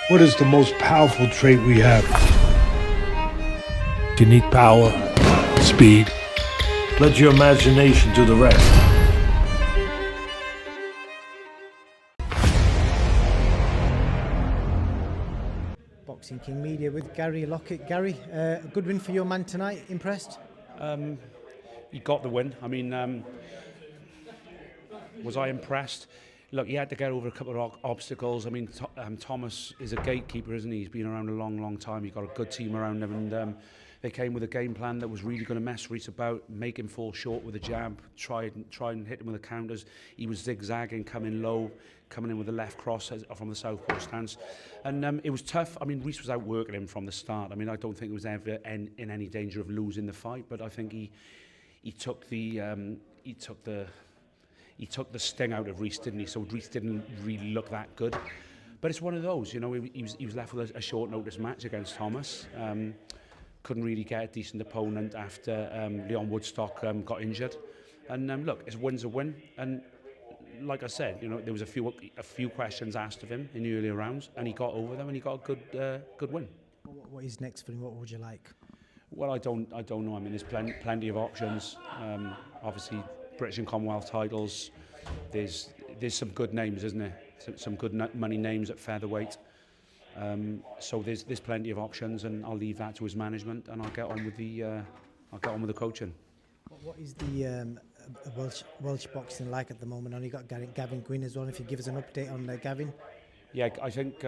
What is the most powerful trait we have? You need power, speed. Let your imagination do the rest. Boxing King Media with Gary Lockett. Gary, a good win for your man tonight. Impressed? He got the win. I mean, was I impressed? Look, he had to get over a couple of obstacles. I mean, Thomas is a gatekeeper, isn't he? He's been around a long, long time. He's got a good team around him, and they came with a game plan that was really going to mess Reece about, make him fall short with a jab, try and hit him with the counters. He was zigzagging, coming low, coming in with the left cross from the southpaw stance, and it was tough. I mean, Reece was outworking him from the start. I mean, I don't think he was ever in any danger of losing the fight, but I think he took the sting out of Reece, didn't he? So Reece didn't really look that good. But it's one of those, you know, he was left with a short notice match against Thomas. Couldn't really get a decent opponent after Leon Woodstock got injured. And look, a win's a win. And like I said, you know, there was a few questions asked of him in the earlier rounds, and he got over them, and he got a good win. What is next for him? What would you like? Well, I don't know. I mean, there's plenty of options. Obviously, British and Commonwealth titles. There's some good names, isn't there? Some good money names at featherweight. So there's plenty of options, and I'll leave that to his management, and I'll get on with the coaching. What is the Welsh boxing like at the moment? And you got Gavin Gwynn as well. If you give us an update on Gavin. Yeah, I think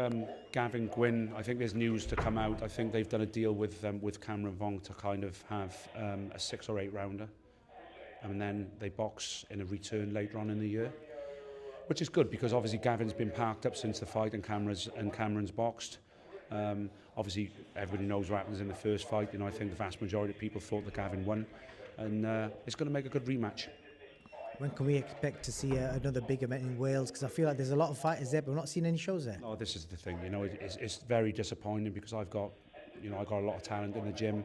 Gavin Gwynn, I think there's news to come out. I think they've done a deal with Cameron Vong to kind of have a 6 or 8 rounder, and then they box in a return later on in the year, which is good because obviously Gavin's been parked up since the fight and Cameron's boxed. Obviously everybody knows what happens in the first fight. You know, I think the vast majority of people thought that Gavin won, and it's going to make a good rematch. When can we expect to see another big event in Wales? Because I feel like there's a lot of fighters there, but we're not seeing any shows there. No, this is the thing. You know, it's very disappointing because I've got a lot of talent in the gym,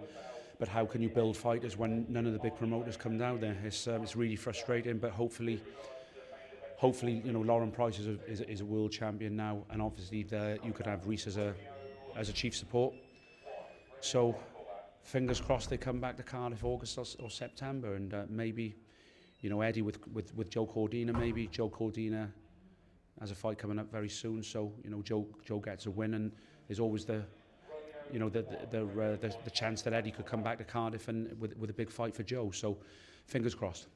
but how can you build fighters when none of the big promoters come down there? It's really frustrating. But hopefully, you know, Lauren Price is a world champion now, and obviously you could have Reece as a chief support. So, fingers crossed they come back to Cardiff August or September, and maybe. You know, Eddie with Joe Cordina, maybe. Joe Cordina has a fight coming up very soon, so, you know, Joe gets a win, and there's always the chance that Eddie could come back to Cardiff and with a big fight for Joe, so fingers crossed.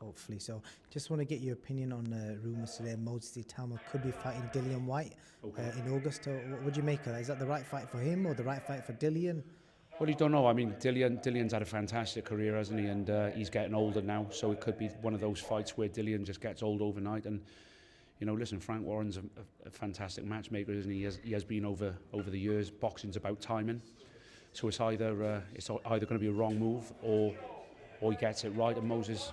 Hopefully so. Just want to get your opinion on rumours today. Moses Itama could be fighting Dillian White in August. What do you make of that? Is that the right fight for him or the right fight for Dillian? Well, you don't know. I mean, Dillian's had a fantastic career, hasn't he? And he's getting older now, so it could be one of those fights where Dillian just gets old overnight. And, you know, listen, Frank Warren's a fantastic matchmaker, isn't he? He has been over the years. Boxing's about timing, so it's either going to be a wrong move or he gets it right. And Moses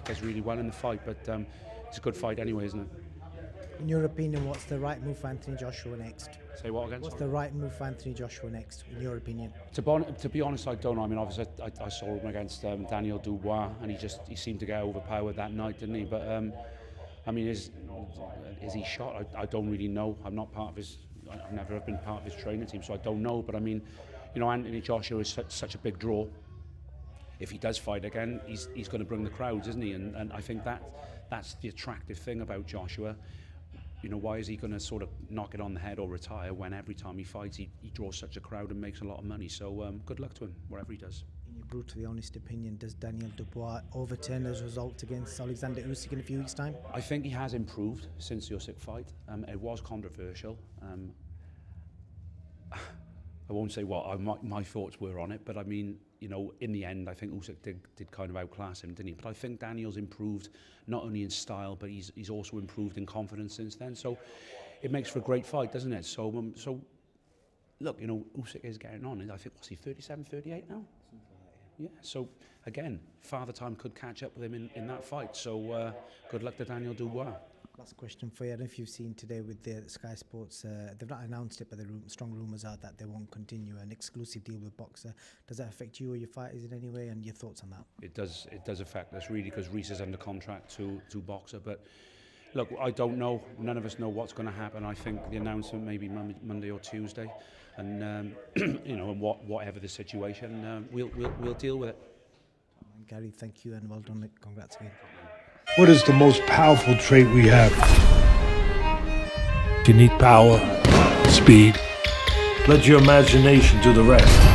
does really well in the fight, but it's a good fight anyway, isn't it? In your opinion, what's the right move for Anthony Joshua next? Say what again? What's the right move for Anthony Joshua next, in your opinion? To be honest, I don't know. I mean, obviously, I saw him against Daniel Dubois, and he seemed to get overpowered that night, didn't he? But I mean, is he shot? I don't really know. I'm not part of his. I've never been part of his training team, so I don't know. But I mean, you know, Anthony Joshua is such a big draw. If he does fight again, he's going to bring the crowds, isn't he? And I think that's the attractive thing about Joshua. You know, why is he going to sort of knock it on the head or retire when every time he fights he draws such a crowd and makes a lot of money? So good luck to him, whatever he does. In your brutally honest opinion, does Daniel Dubois overturn those results against Alexander Usyk in a few weeks' time? I think he has improved since the Usyk fight. It was controversial. I won't say what my thoughts were on it, but I mean, you know, in the end, I think Usyk did kind of outclass him, didn't he? But I think Daniel's improved not only in style, but he's also improved in confidence since then. So it makes for a great fight, doesn't it? So look, you know, Usyk is getting on. I think, what's he, 37, 38 now? Something like that, yeah. So again, Father Time could catch up with him in that fight. So good luck to Daniel Dubois. Last question for you. I don't know if you've seen today with the Sky Sports, they've not announced it, but the strong rumours are that they won't continue an exclusive deal with Boxer. Does that affect you or your fighters in any way, and your thoughts on that? It does affect us really, because Reece is under contract to Boxer, but Look, I don't know. None of us know what's going to happen. I think the announcement may be Monday or Tuesday, and you know, and whatever the situation, we'll deal with it. Gary, thank you and well done. Congrats again. What is the most powerful trait we have? You need power, speed. Let your imagination do the rest.